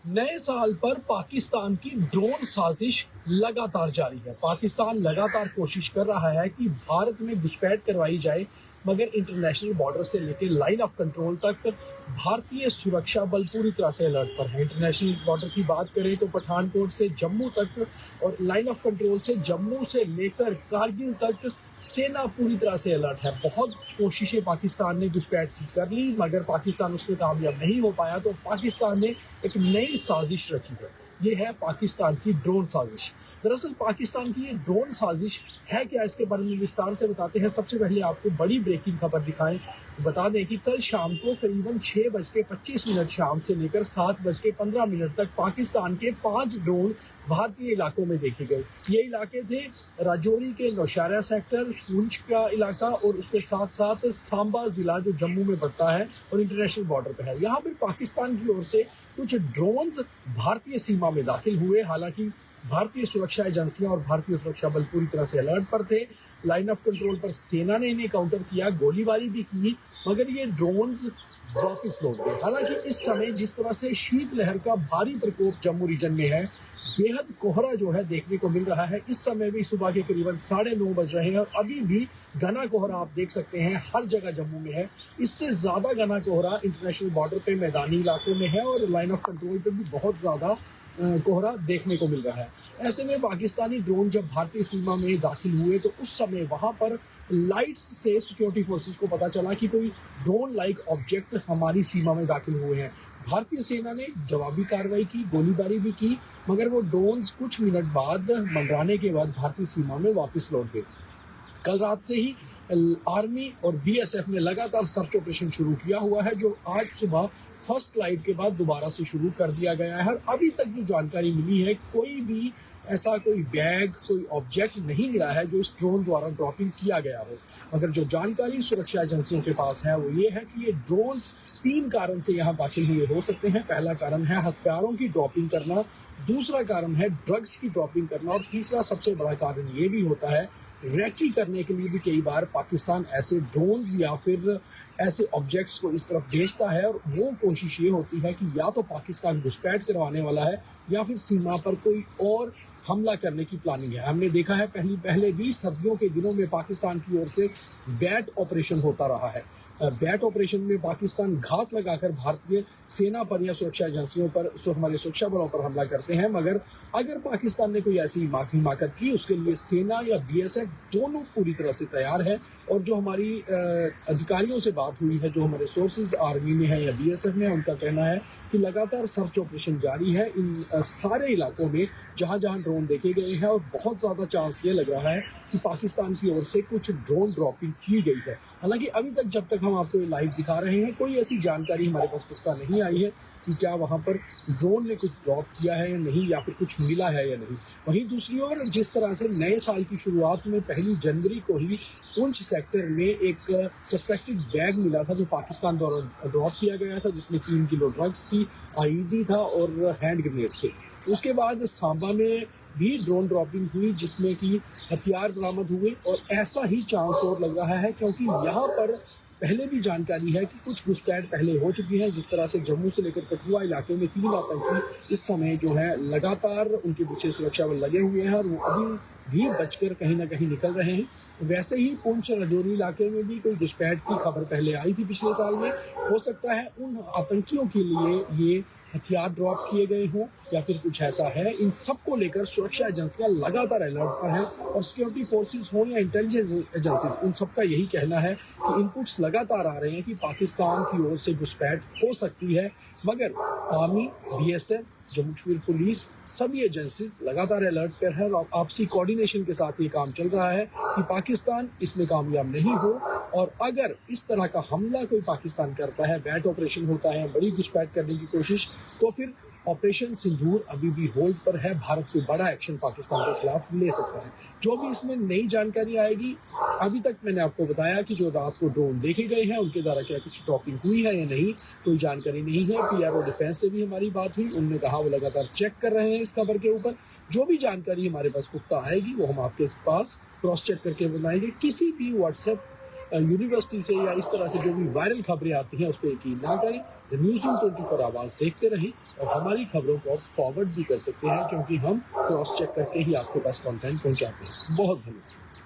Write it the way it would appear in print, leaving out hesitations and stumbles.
नए साल पर पाकिस्तान की ड्रोन साजिश लगातार जारी है। पाकिस्तान लगातार कोशिश कर रहा है कि भारत में घुसपैठ करवाई जाए, मगर इंटरनेशनल बॉर्डर से लेकर लाइन ऑफ कंट्रोल तक भारतीय सुरक्षा बल पूरी तरह से अलर्ट पर है। इंटरनेशनल बॉर्डर की बात करें तो पठानकोट से जम्मू तक और लाइन ऑफ कंट्रोल से जम्मू से लेकर कारगिल तक सेना पूरी तरह से अलर्ट है। बहुत कोशिशें पाकिस्तान ने घुसपैठ की कर ली, मगर पाकिस्तान उसमें कामयाब नहीं हो पाया। तो पाकिस्तान ने एक नई साजिश रची है। ये है पाकिस्तान की ड्रोन साजिश। दरअसल पाकिस्तान की ये ड्रोन साजिश है क्या, इसके बारे में विस्तार से बताते हैं। सबसे पहले आपको बड़ी ब्रेकिंग खबर दिखाएं। बता दें कि कल शाम को करीबन 6:25 शाम से लेकर 7:15 तक पाकिस्तान के 5 ड्रोन भारतीय इलाकों में देखे गए। ये इलाके थे राजौरी के नौशहरा सेक्टर, पुंछ का इलाका और उसके साथ साथ सांबा जिला जो जम्मू में पड़ता है और इंटरनेशनल बॉर्डर पे है। यहाँ पर पाकिस्तान की ओर से कुछ ड्रोन्स भारतीय सीमा में दाखिल हुए। हालांकि भारतीय सुरक्षा एजेंसियां और भारतीय सुरक्षा बल पूरी तरह से अलर्ट पर थे। लाइन ऑफ कंट्रोल पर सेना ने इन्हें काउंटर किया, गोलीबारी भी की, मगर ये ड्रोन्स वापस लौट गए। हालांकि इस समय जिस तरह से शीतलहर का भारी प्रकोप जम्मू रीजन में है, बेहद कोहरा जो है देखने को मिल रहा है। इस समय भी सुबह के करीबन 9:30 बज रहे हैं और अभी भी घना कोहरा आप देख सकते हैं हर जगह जम्मू में है। इससे ज्यादा घना कोहरा इंटरनेशनल बॉर्डर पे मैदानी इलाकों में है और लाइन ऑफ कंट्रोल पे भी बहुत ज्यादा कोहरा देखने को मिल रहा है। ऐसे में पाकिस्तानी ड्रोन जब भारतीय सीमा में दाखिल हुए तो उस समय वहां पर लाइट्स से सिक्योरिटी फोर्सेस को पता चला कि कोई ड्रोन लाइक ऑब्जेक्ट हमारी सीमा में दाखिल हुए हैं। भारतीय सेना ने जवाबी कार्रवाई की, गोलीबारी भी की, मगर वो ड्रोन्स कुछ मिनट बाद मंडराने के बाद भारतीय सीमा में वापस लौट गए। कल रात से ही आर्मी और बीएसएफ ने लगातार सर्च ऑपरेशन शुरू किया हुआ है, जो आज सुबह फर्स्ट लाइट के बाद दोबारा से शुरू कर दिया गया है। और अभी तक जो जानकारी मिली है, कोई भी ऐसा कोई बैग, कोई ऑब्जेक्ट नहीं मिला है जो इस ड्रोन द्वारा ड्रॉपिंग किया गया हो। मगर जो जानकारी सुरक्षा एजेंसियों के पास है वो ये है कि ये ड्रोन्स 3 कारण से यहाँ दाखिल हुए हो सकते हैं। पहला कारण है हथियारों की ड्रॉपिंग करना, दूसरा कारण है ड्रग्स की ड्रॉपिंग करना और तीसरा सबसे बड़ा कारण ये भी होता है रेकी करने के लिए भी कई बार पाकिस्तान ऐसे ड्रोन्स या फिर ऐसे ऑब्जेक्ट्स को इस तरफ भेजता है। और वो कोशिश ये होती है कि या तो पाकिस्तान घुसपैठ करवाने वाला है या फिर सीमा पर कोई और हमला करने की प्लानिंग है। हमने देखा है पहले भी सर्दियों के दिनों में पाकिस्तान की ओर से बैट ऑपरेशन होता रहा है। बैट ऑपरेशन में पाकिस्तान घात लगाकर भारतीय सेना पर या सुरक्षा एजेंसियों पर, हमारे सुरक्षा बलों पर हमला करते हैं। मगर अगर पाकिस्तान ने कोई ऐसी हिमाकत की, उसके लिए सेना या बीएसएफ दोनों पूरी तरह से तैयार है। और जो हमारी अधिकारियों से बात हुई है, जो हमारे सोर्सेज आर्मी में है या बीएसएफ में, उनका कहना है कि लगातार सर्च ऑपरेशन जारी है इन सारे इलाकों में जहां जहां ड्रोन देखे गए हैं। और बहुत ज्यादा चांस ये लग रहा है कि पाकिस्तान की ओर से कुछ ड्रोन ड्रॉपिंग की गई है। हालांकि अभी तक जब तक हम आपको ये लाइव दिखा रहे हैं, कोई ऐसी जानकारी हमारे पास पुख्ता नहीं आई है कि क्या वहां पर ड्रोन ने कुछ ड्रॉप किया है या नहीं, या फिर कुछ मिला है या नहीं। वहीं दूसरी ओर जिस तरह से नए साल की शुरुआत में 1 जनवरी को ही पुंछ सेक्टर में एक सस्पेक्टेड बैग मिला था जो पाकिस्तान द्वारा ड्रॉप किया गया था, जिसमें 3 किलो ड्रग्स थी, आईईडी था और हैंड ग्रेनेड थे। उसके बाद सांबा में भी ड्रोन ड्रॉपिंग हुई जिसमें कि हथियार बरामद हुए। और ऐसा ही चांस और लग रहा है क्योंकि यहाँ पर पहले भी जानकारी है कि कुछ घुसपैठ पहले हो चुकी है। जिस तरह से जम्मू से लेकर कठुआ इलाके में 3 आतंकी इस समय जो है लगातार उनके पीछे सुरक्षा बल लगे हुए हैं और वो अभी भी बचकर कहीं ना कहीं निकल रहे हैं। वैसे ही पुंछ राजौरी इलाके में भी कोई घुसपैठ की खबर पहले आई थी पिछले साल में। हो सकता है उन आतंकियों के लिए ये हथियार ड्रॉप किए गए हों या फिर कुछ ऐसा है। इन सब को लेकर सुरक्षा एजेंसियां लगातार अलर्ट पर हैं और सिक्योरिटी फोर्सेस हो या इंटेलिजेंस एजेंसीज, उन सबका यही कहना है कि इनपुट्स लगातार आ रहे हैं कि पाकिस्तान की ओर से घुसपैठ हो सकती है। मगर army, BSF, Jammu Kashmir police, सभी एजेंसीज लगातार अलर्ट पर है और आपसी कोऑर्डिनेशन के साथ ये काम चल रहा है कि पाकिस्तान इसमें कामयाब नहीं हो। और अगर इस तरह का हमला कोई पाकिस्तान करता है, बैट ऑपरेशन होता है, बड़ी घुसपैठ करने की कोशिश, तो फिर ऑपरेशन सिंदूर अभी भी होल्ड पर है। भारत कोई बड़ा एक्शन पाकिस्तान के खिलाफ ले सकता है। जो भी इसमें नई जानकारी आएगी, अभी तक मैंने आपको बताया कि जो रात को ड्रोन देखे गए हैं उनके द्वारा क्या कुछ ड्रॉपिंग हुई है या नहीं, कोई जानकारी नहीं है। पीआरओ डिफेंस से भी हमारी बात हुई, उन्होंने कहा वो लगातार चेक कर रहे हैं इस खबर के ऊपर। जो भी जानकारी हमारे पास पुख्ता आएगी वो हम आपके पास क्रॉस चेक करके बताएंगे। किसी भी व्हाट्सएप यूनिवर्सिटी से या इस तरह से जो भी वायरल खबरें आती हैं उस पर यकीन ना करें। द न्यूज़ रूम 24 आवाज़ देखते रहें और हमारी खबरों को आप फॉरवर्ड भी कर सकते हैं, क्योंकि हम क्रॉस चेक करके ही आपके पास कंटेंट पहुंचाते हैं। बहुत धन्यवाद।